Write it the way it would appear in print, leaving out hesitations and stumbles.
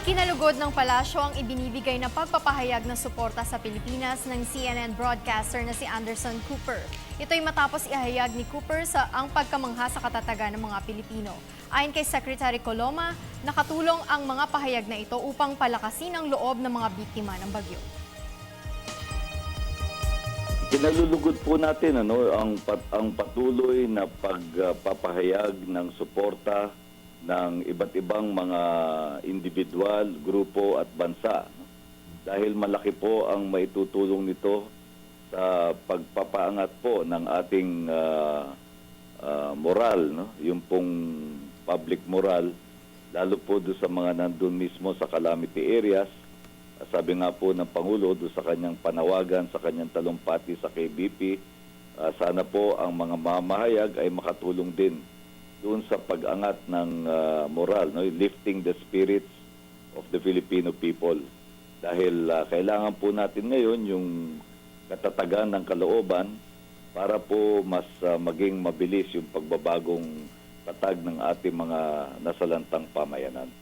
Ikinalugod ng palasyo ang ibinibigay na pagpapahayag ng suporta sa Pilipinas ng CNN broadcaster na si Anderson Cooper. Ito'y matapos ihayag ni Cooper ang pagkamangha sa katatagan ng mga Pilipino. Ayon kay Secretary Coloma, nakatulong ang mga pahayag na ito upang palakasin ang loob ng mga biktima ng bagyo. Kinalulugod po natin ang patuloy na pagpapahayag ng suporta ng iba't ibang mga individual, grupo at bansa. Dahil malaki po ang maitutulong nito sa pagpapaangat po ng ating moral, yung pong public moral, lalo po doon sa mga nandun mismo sa calamity areas. Sabi nga po ng Pangulo doon sa kanyang panawagan, sa kanyang talumpati sa KBP, sana po ang mga mamahayag ay makatulong din doon sa pag-angat ng moral, lifting the spirits of the Filipino people. Dahil kailangan po natin ngayon yung katatagan ng kalooban para po mas maging mabilis yung pagbabagong tatag ng ating mga nasalantang pamayanan.